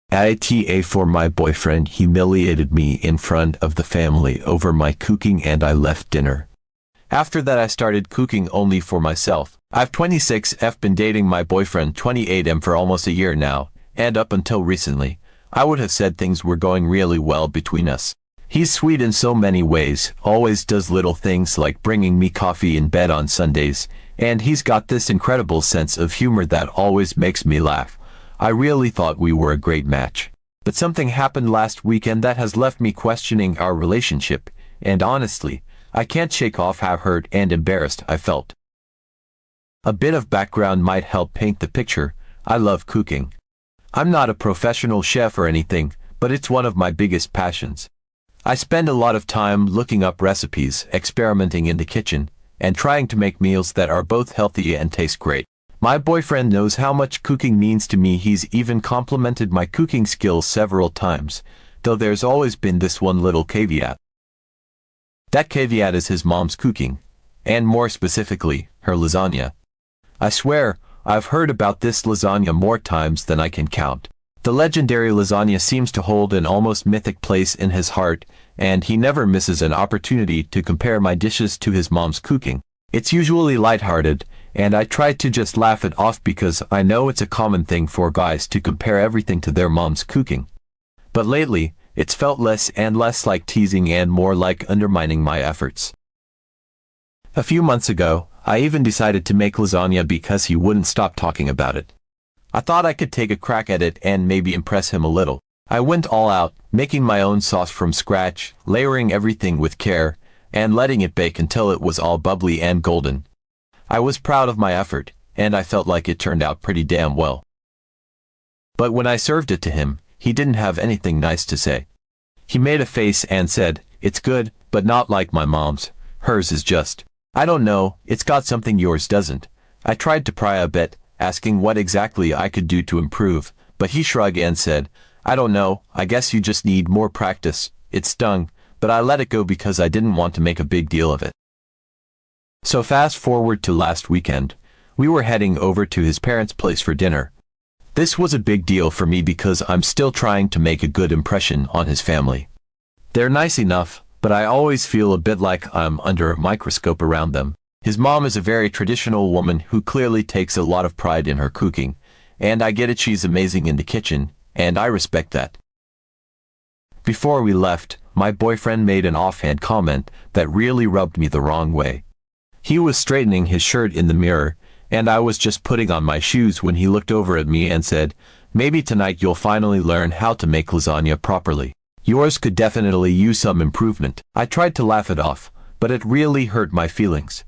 AITA for my boyfriend humiliated me in front of the family over my cooking and I left dinner. After that I started cooking only for myself. I've 26F been dating my boyfriend 28M for almost a year now, and up until recently, I would have said things were going really well between us. He's sweet in so many ways, always does little things like bringing me coffee in bed on Sundays, and he's got this incredible sense of humor that always makes me laugh. I really thought we were a great match. But something happened last weekend that has left me questioning our relationship, and honestly, I can't shake off how hurt and embarrassed I felt. A bit of background might help paint the picture. I love cooking. I'm not a professional chef or anything, but it's one of my biggest passions. I spend a lot of time looking up recipes, experimenting in the kitchen, and trying to make meals that are both healthy and taste great. My boyfriend knows how much cooking means to me. He's even complimented my cooking skills several times, though there's always been this one little caveat. That caveat is his mom's cooking, and more specifically, her lasagna. I swear, I've heard about this lasagna more times than I can count. The legendary lasagna seems to hold an almost mythic place in his heart, and he never misses an opportunity to compare my dishes to his mom's cooking. It's usually lighthearted, and I try to just laugh it off because I know it's a common thing for guys to compare everything to their mom's cooking. But lately, it's felt less and less like teasing and more like undermining my efforts. A few months ago, I even decided to make lasagna because he wouldn't stop talking about it. I thought I could take a crack at it and maybe impress him a little. I went all out, making my own sauce from scratch, layering everything with care, and letting it bake until it was all bubbly and golden. I was proud of my effort, and I felt like it turned out pretty damn well. But when I served it to him, he didn't have anything nice to say. He made a face and said, "It's good, but not like my mom's. Hers is just, I don't know, it's got something yours doesn't." I tried to pry a bit, asking what exactly I could do to improve, but he shrugged and said, "I don't know, I guess you just need more practice." It stung, but I let it go because I didn't want to make a big deal of it. So fast forward to last weekend. We were heading over to his parents' place for dinner. This was a big deal for me because I'm still trying to make a good impression on his family. They're nice enough, but I always feel a bit like I'm under a microscope around them. His mom is a very traditional woman who clearly takes a lot of pride in her cooking, and I get it, she's amazing in the kitchen, and I respect that. Before we left, my boyfriend made an offhand comment that really rubbed me the wrong way. He was straightening his shirt in the mirror, and I was just putting on my shoes when he looked over at me and said, "Maybe tonight you'll finally learn how to make lasagna properly. Yours could definitely use some improvement." I tried to laugh it off, but it really hurt my feelings.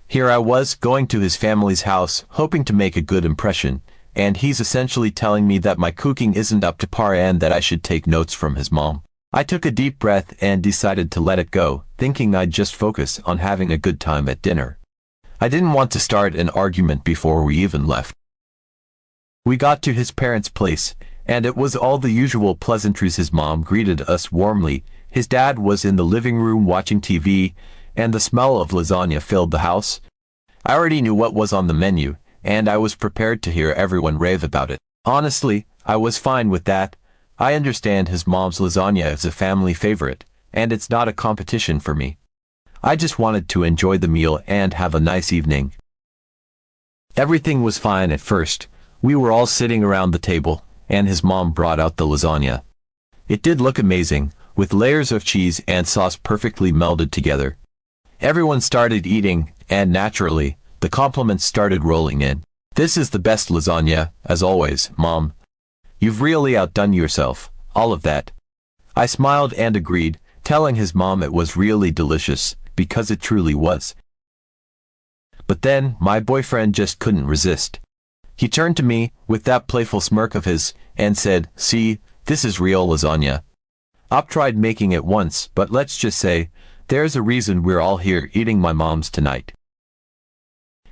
Here I was, going to his family's house, hoping to make a good impression, and he's essentially telling me that my cooking isn't up to par and that I should take notes from his mom. I took a deep breath and decided to let it go, thinking I'd just focus on having a good time at dinner. I didn't want to start an argument before we even left. We got to his parents' place, and it was all the usual pleasantries. His mom greeted us warmly, his dad was in the living room watching TV, and the smell of lasagna filled the house. I already knew what was on the menu, and I was prepared to hear everyone rave about it. Honestly, I was fine with that. I understand his mom's lasagna is a family favorite, and it's not a competition for me. I just wanted to enjoy the meal and have a nice evening. Everything was fine at first. We were all sitting around the table, and his mom brought out the lasagna. It did look amazing, with layers of cheese and sauce perfectly melded together. Everyone started eating, and naturally, the compliments started rolling in. "This is the best lasagna, as always, Mom. You've really outdone yourself," all of that. I smiled and agreed, telling his mom it was really delicious, because it truly was. But then, my boyfriend just couldn't resist. He turned to me, with that playful smirk of his, and said, "See, this is real lasagna. I've tried making it once, but let's just say, there's a reason we're all here eating my mom's tonight."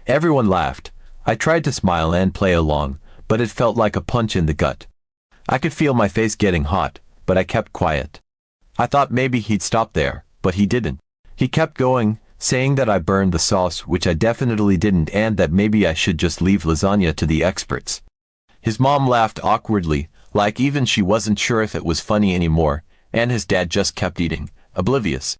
Everyone laughed. I tried to smile and play along, but it felt like a punch in the gut. I could feel my face getting hot, but I kept quiet. I thought maybe he'd stop there, but he didn't. He kept going, saying that I burned the sauce, which I definitely didn't, and that maybe I should just leave lasagna to the experts. His mom laughed awkwardly, like even she wasn't sure if it was funny anymore, and his dad just kept eating, oblivious.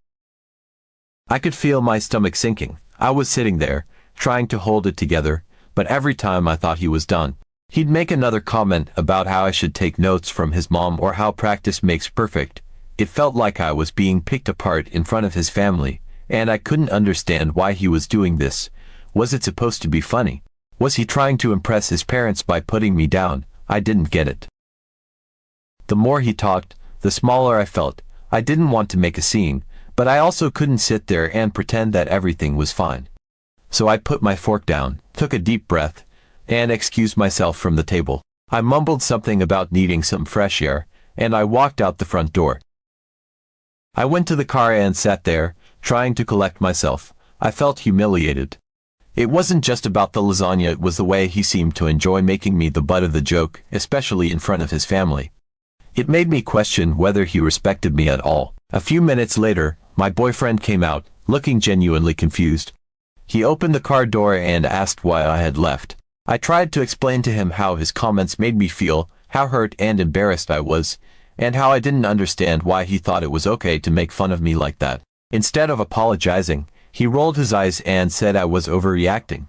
I could feel my stomach sinking. I was sitting there, trying to hold it together, but every time I thought he was done, he'd make another comment about how I should take notes from his mom or how practice makes perfect. It felt like I was being picked apart in front of his family, and I couldn't understand why he was doing this. Was it supposed to be funny? Was he trying to impress his parents by putting me down? I didn't get it. The more he talked, the smaller I felt. I didn't want to make a scene, but I also couldn't sit there and pretend that everything was fine. So I put my fork down, took a deep breath, and excused myself from the table. I mumbled something about needing some fresh air, and I walked out the front door. I went to the car and sat there, trying to collect myself. I felt humiliated. It wasn't just about the lasagna, it was the way he seemed to enjoy making me the butt of the joke, especially in front of his family. It made me question whether he respected me at all. A few minutes later, my boyfriend came out, looking genuinely confused. He opened the car door and asked why I had left. I tried to explain to him how his comments made me feel, how hurt and embarrassed I was, and how I didn't understand why he thought it was okay to make fun of me like that. Instead of apologizing, he rolled his eyes and said I was overreacting.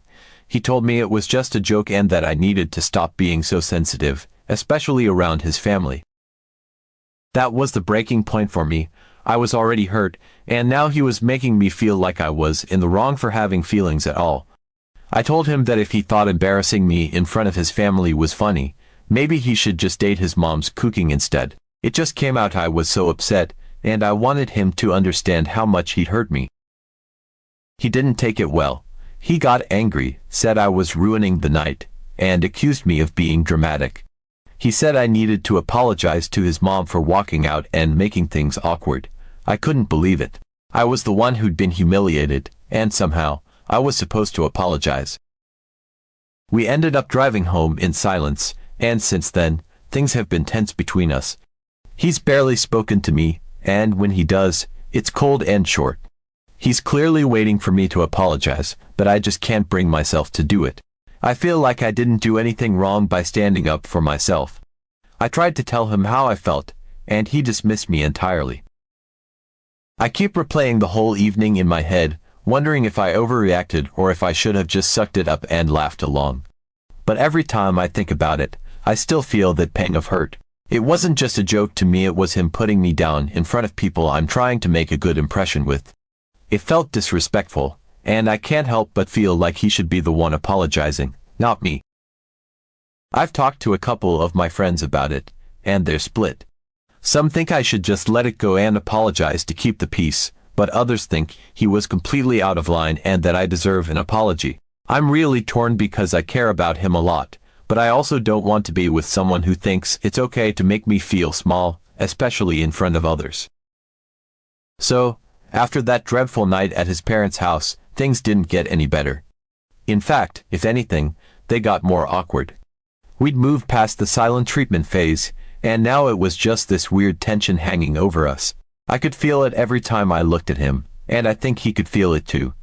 He told me it was just a joke and that I needed to stop being so sensitive, especially around his family. That was the breaking point for me. I was already hurt, and now he was making me feel like I was in the wrong for having feelings at all. I told him that if he thought embarrassing me in front of his family was funny, maybe he should just date his mom's cooking instead. It just came out I was so upset, and I wanted him to understand how much he'd hurt me. He didn't take it well. He got angry, said I was ruining the night, and accused me of being dramatic. He said I needed to apologize to his mom for walking out and making things awkward. I couldn't believe it. I was the one who'd been humiliated, and somehow, I was supposed to apologize. We ended up driving home in silence, and since then, things have been tense between us. He's barely spoken to me, and when he does, it's cold and short. He's clearly waiting for me to apologize, but I just can't bring myself to do it. I feel like I didn't do anything wrong by standing up for myself. I tried to tell him how I felt, and he dismissed me entirely. I keep replaying the whole evening in my head, wondering if I overreacted or if I should have just sucked it up and laughed along. But every time I think about it, I still feel that pang of hurt. It wasn't just a joke to me, it was him putting me down in front of people I'm trying to make a good impression with. It felt disrespectful, and I can't help but feel like he should be the one apologizing, not me. I've talked to a couple of my friends about it, and they're split. Some think I should just let it go and apologize to keep the peace, but others think he was completely out of line and that I deserve an apology. I'm really torn because I care about him a lot, but I also don't want to be with someone who thinks it's okay to make me feel small, especially in front of others. So, after that dreadful night at his parents' house, things didn't get any better. In fact, if anything, they got more awkward. We'd moved past the silent treatment phase, and now it was just this weird tension hanging over us. I could feel it every time I looked at him, and I think he could feel it too.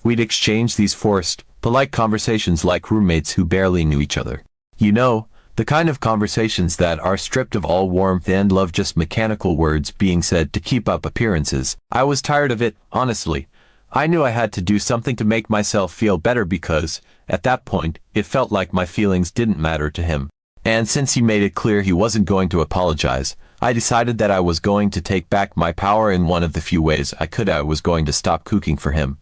We'd exchange these forced, polite conversations like roommates who barely knew each other. You know, the kind of conversations that are stripped of all warmth and love, just mechanical words being said to keep up appearances. I was tired of it, honestly. I knew I had to do something to make myself feel better because, at that point, it felt like my feelings didn't matter to him. And since he made it clear he wasn't going to apologize, I decided that I was going to take back my power in one of the few ways I could. I was going to stop cooking for him.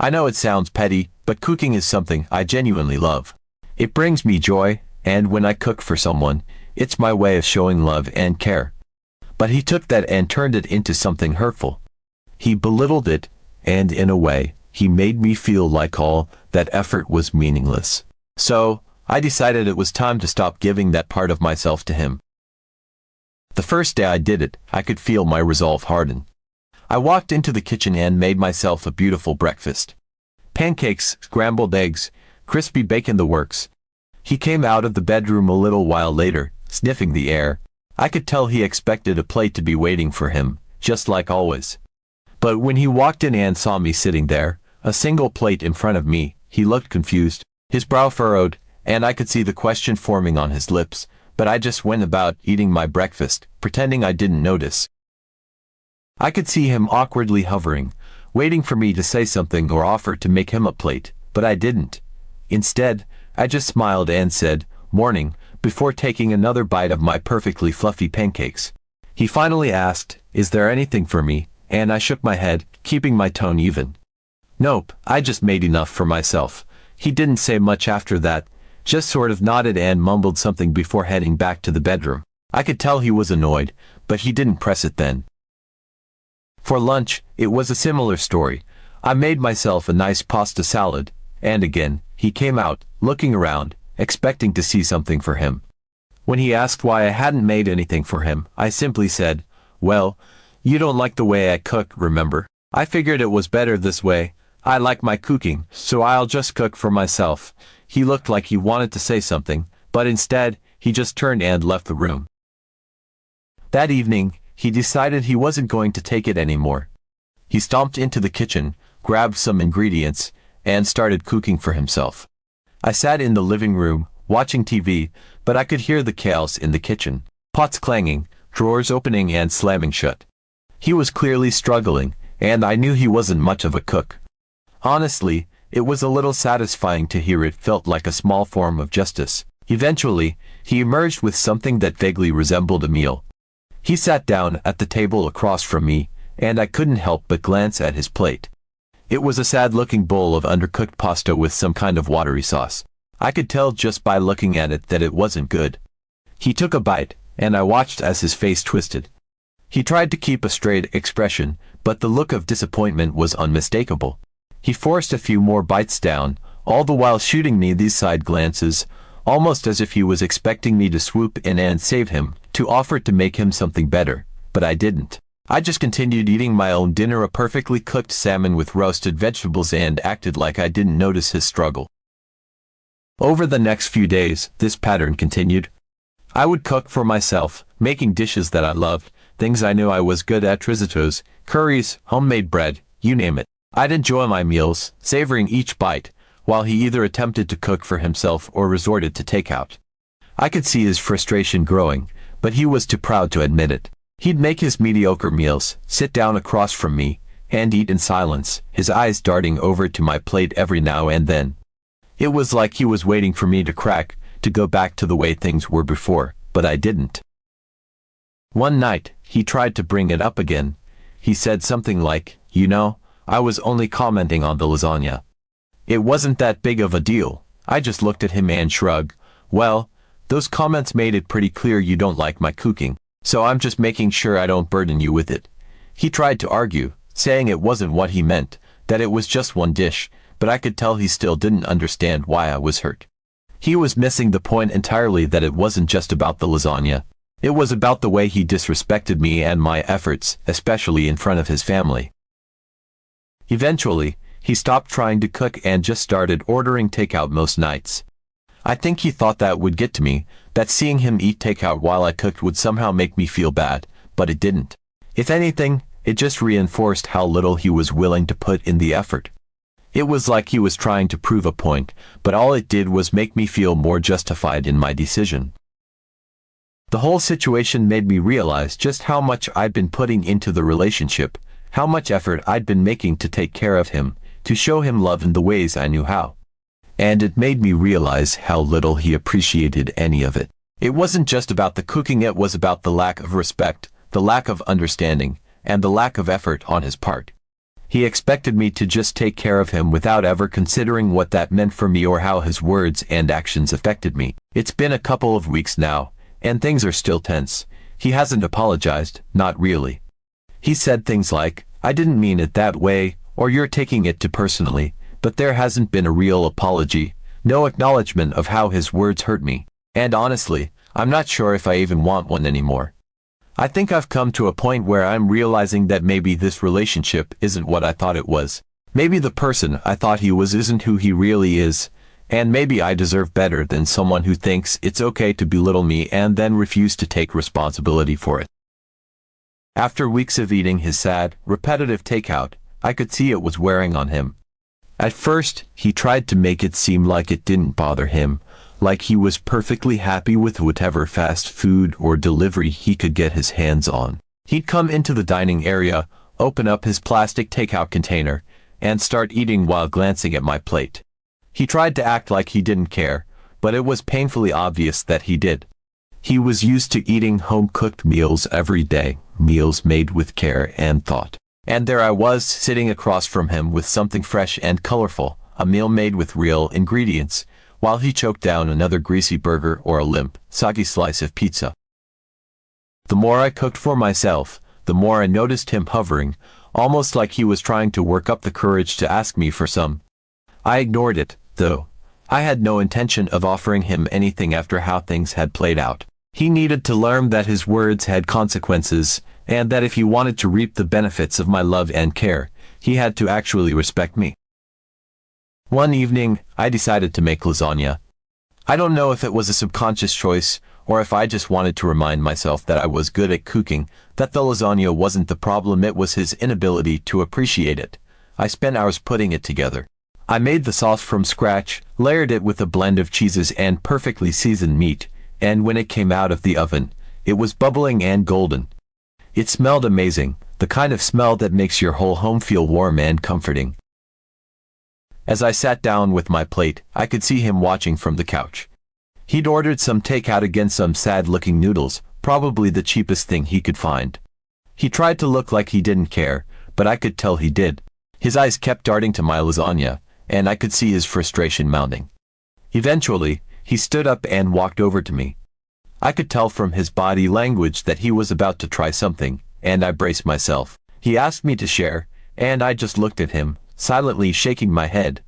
I know it sounds petty, but cooking is something I genuinely love. It brings me joy, and when I cook for someone, it's my way of showing love and care. But he took that and turned it into something hurtful. He belittled it, and in a way, he made me feel like all that effort was meaningless. So, I decided it was time to stop giving that part of myself to him. The first day I did it, I could feel my resolve harden. I walked into the kitchen and made myself a beautiful breakfast. Pancakes, scrambled eggs, crispy bacon, the works. He came out of the bedroom a little while later, sniffing the air. I could tell he expected a plate to be waiting for him, just like always. But when he walked in and saw me sitting there, a single plate in front of me, he looked confused, his brow furrowed, and I could see the question forming on his lips, but I just went about eating my breakfast, pretending I didn't notice. I could see him awkwardly hovering, waiting for me to say something or offer to make him a plate, but I didn't. Instead, I just smiled and said, "Morning," before taking another bite of my perfectly fluffy pancakes. He finally asked, "Is there anything for me?" and I shook my head, keeping my tone even. "Nope, I just made enough for myself." He didn't say much after that, just sort of nodded and mumbled something before heading back to the bedroom. I could tell he was annoyed, but he didn't press it then. For lunch, it was a similar story. I made myself a nice pasta salad, and again, he came out, looking around, expecting to see something for him. When he asked why I hadn't made anything for him, I simply said, "Well, you don't like the way I cook, remember? I figured it was better this way. I like my cooking, so I'll just cook for myself." He looked like he wanted to say something, but instead, he just turned and left the room. That evening, he decided he wasn't going to take it anymore. He stomped into the kitchen, grabbed some ingredients, and started cooking for himself. I sat in the living room, watching TV, but I could hear the chaos in the kitchen. Pots clanging, drawers opening and slamming shut. He was clearly struggling, and I knew he wasn't much of a cook. Honestly, it was a little satisfying to hear it felt like a small form of justice. Eventually, he emerged with something that vaguely resembled a meal. He sat down at the table across from me, and I couldn't help but glance at his plate. It was a sad-looking bowl of undercooked pasta with some kind of watery sauce. I could tell just by looking at it that it wasn't good. He took a bite, and I watched as his face twisted. He tried to keep a straight expression, but the look of disappointment was unmistakable. He forced a few more bites down, all the while shooting me these side glances, almost as if he was expecting me to swoop in and save him, to offer to make him something better, but I didn't. I just continued eating my own dinner, a perfectly cooked salmon with roasted vegetables, and acted like I didn't notice his struggle. Over the next few days, this pattern continued. I would cook for myself, making dishes that I loved, things I knew I was good at: risottos, curries, homemade bread, you name it. I'd enjoy my meals, savoring each bite, while he either attempted to cook for himself or resorted to takeout. I could see his frustration growing, but he was too proud to admit it. He'd make his mediocre meals, sit down across from me, and eat in silence, his eyes darting over to my plate every now and then. It was like he was waiting for me to crack, to go back to the way things were before, but I didn't. One night, he tried to bring it up again. He said something like, "You know, I was only commenting on the lasagna. It wasn't that big of a deal." I just looked at him and shrugged. "Well, those comments made it pretty clear you don't like my cooking, so I'm just making sure I don't burden you with it." He tried to argue, saying it wasn't what he meant, that it was just one dish, but I could tell he still didn't understand why I was hurt. He was missing the point entirely, that it wasn't just about the lasagna. It was about the way he disrespected me and my efforts, especially in front of his family. Eventually, he stopped trying to cook and just started ordering takeout most nights. I think he thought that would get to me, that seeing him eat takeout while I cooked would somehow make me feel bad, but it didn't. If anything, it just reinforced how little he was willing to put in the effort. It was like he was trying to prove a point, but all it did was make me feel more justified in my decision. The whole situation made me realize just how much I'd been putting into the relationship, how much effort I'd been making to take care of him, to show him love in the ways I knew how. And it made me realize how little he appreciated any of it. It wasn't just about the cooking, it was about the lack of respect, the lack of understanding, and the lack of effort on his part. He expected me to just take care of him without ever considering what that meant for me or how his words and actions affected me. It's been a couple of weeks now, and things are still tense. He hasn't apologized, not really. He said things like, "I didn't mean it that way," or "You're taking it too personally," but there hasn't been a real apology, no acknowledgement of how his words hurt me. And honestly, I'm not sure if I even want one anymore. I think I've come to a point where I'm realizing that maybe this relationship isn't what I thought it was. Maybe the person I thought he was isn't who he really is, and maybe I deserve better than someone who thinks it's okay to belittle me and then refuse to take responsibility for it. After weeks of eating his sad, repetitive takeout, I could see it was wearing on him. At first, he tried to make it seem like it didn't bother him, like he was perfectly happy with whatever fast food or delivery he could get his hands on. He'd come into the dining area, open up his plastic takeout container, and start eating while glancing at my plate. He tried to act like he didn't care, but it was painfully obvious that he did. He was used to eating home-cooked meals every day, meals made with care and thought. And there I was, sitting across from him with something fresh and colorful, a meal made with real ingredients, while he choked down another greasy burger or a limp, soggy slice of pizza. The more I cooked for myself, the more I noticed him hovering, almost like he was trying to work up the courage to ask me for some. I ignored it, though. I had no intention of offering him anything after how things had played out. He needed to learn that his words had consequences, and that if he wanted to reap the benefits of my love and care, he had to actually respect me. One evening, I decided to make lasagna. I don't know if it was a subconscious choice, or if I just wanted to remind myself that I was good at cooking, that the lasagna wasn't the problem, it was his inability to appreciate it. I spent hours putting it together. I made the sauce from scratch, layered it with a blend of cheeses and perfectly seasoned meat, and when it came out of the oven, it was bubbling and golden. It smelled amazing, the kind of smell that makes your whole home feel warm and comforting. As I sat down with my plate, I could see him watching from the couch. He'd ordered some takeout again, some sad-looking noodles, probably the cheapest thing he could find. He tried to look like he didn't care, but I could tell he did. His eyes kept darting to my lasagna, and I could see his frustration mounting. Eventually, he stood up and walked over to me. I could tell from his body language that he was about to try something, and I braced myself. He asked me to share, and I just looked at him, silently shaking my head.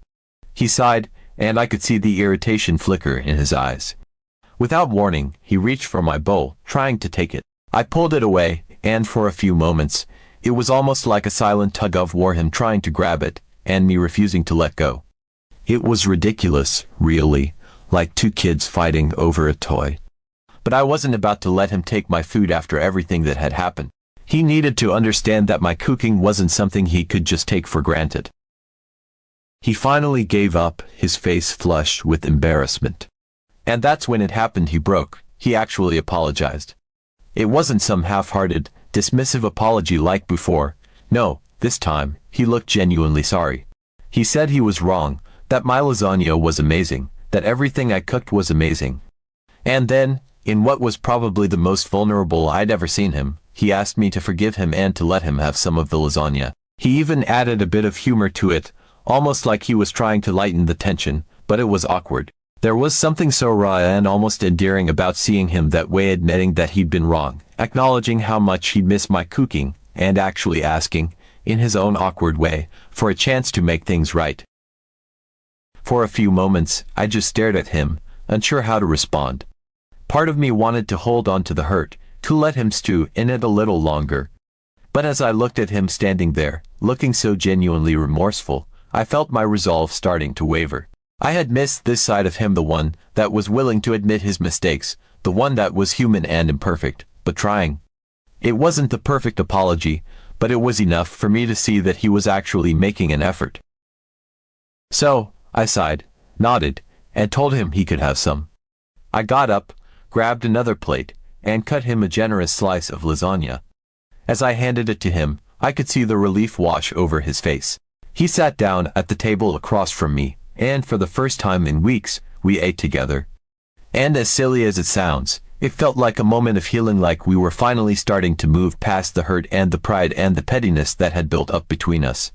He sighed, and I could see the irritation flicker in his eyes. Without warning, he reached for my bowl, trying to take it. I pulled it away, and for a few moments, it was almost like a silent tug-of-war, him trying to grab it, and me refusing to let go. It was ridiculous, really, like two kids fighting over a toy. But I wasn't about to let him take my food after everything that had happened. He needed to understand that my cooking wasn't something he could just take for granted. He finally gave up, his face flushed with embarrassment. And that's when it happened. He broke. He actually apologized. It wasn't some half-hearted, dismissive apology like before. No, this time, he looked genuinely sorry. He said he was wrong, that my lasagna was amazing, that everything I cooked was amazing. And then, in what was probably the most vulnerable I'd ever seen him, he asked me to forgive him and to let him have some of the lasagna. He even added a bit of humor to it, almost like he was trying to lighten the tension, but it was awkward. There was something so raw and almost endearing about seeing him that way, admitting that he'd been wrong, acknowledging how much he'd missed my cooking, and actually asking, in his own awkward way, for a chance to make things right. For a few moments, I just stared at him, unsure how to respond. Part of me wanted to hold on to the hurt, to let him stew in it a little longer. But as I looked at him standing there, looking so genuinely remorseful, I felt my resolve starting to waver. I had missed this side of him, the one that was willing to admit his mistakes, the one that was human and imperfect, but trying. It wasn't the perfect apology, but it was enough for me to see that he was actually making an effort. So, I sighed, nodded, and told him he could have some. I got up, grabbed another plate, and cut him a generous slice of lasagna. As I handed it to him, I could see the relief wash over his face. He sat down at the table across from me, and for the first time in weeks, we ate together. And as silly as it sounds, it felt like a moment of healing, like we were finally starting to move past the hurt and the pride and the pettiness that had built up between us.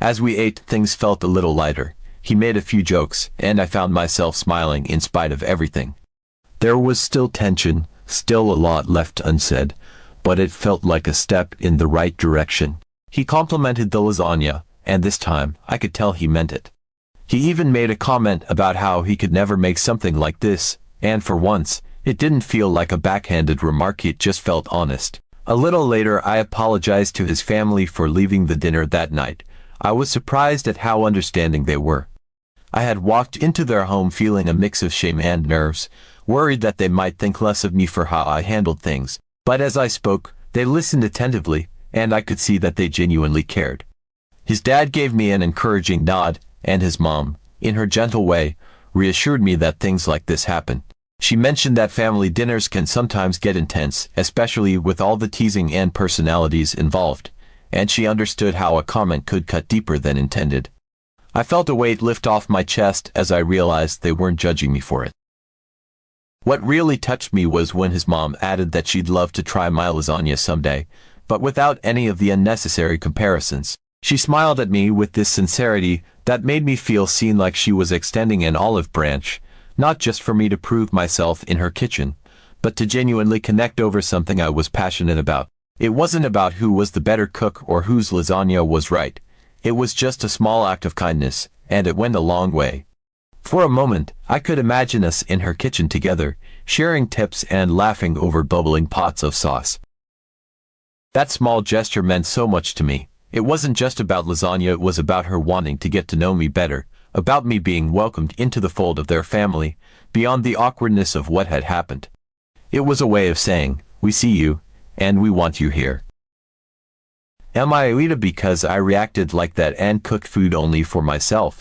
As we ate, things felt a little lighter. He made a few jokes, and I found myself smiling in spite of everything. There was still tension, still a lot left unsaid, but it felt like a step in the right direction. He complimented the lasagna, and this time, I could tell he meant it. He even made a comment about how he could never make something like this, and for once, it didn't feel like a backhanded remark, it just felt honest. A little later, I apologized to his family for leaving the dinner that night. I was surprised at how understanding they were. I had walked into their home feeling a mix of shame and nerves, worried that they might think less of me for how I handled things. But as I spoke, they listened attentively, and I could see that they genuinely cared. His dad gave me an encouraging nod, and his mom, in her gentle way, reassured me that things like this happen. She mentioned that family dinners can sometimes get intense, especially with all the teasing and personalities involved, and she understood how a comment could cut deeper than intended. I felt a weight lift off my chest as I realized they weren't judging me for it. What really touched me was when his mom added that she'd love to try my lasagna someday, but without any of the unnecessary comparisons. She smiled at me with this sincerity that made me feel seen, like she was extending an olive branch, not just for me to prove myself in her kitchen, but to genuinely connect over something I was passionate about. It wasn't about who was the better cook or whose lasagna was right. It was just a small act of kindness, and it went a long way. For a moment, I could imagine us in her kitchen together, sharing tips and laughing over bubbling pots of sauce. That small gesture meant so much to me. It wasn't just about lasagna, it was about her wanting to get to know me better, about me being welcomed into the fold of their family, beyond the awkwardness of what had happened. It was a way of saying, we see you, and we want you here. Am I AITA because I reacted like that and cooked food only for myself?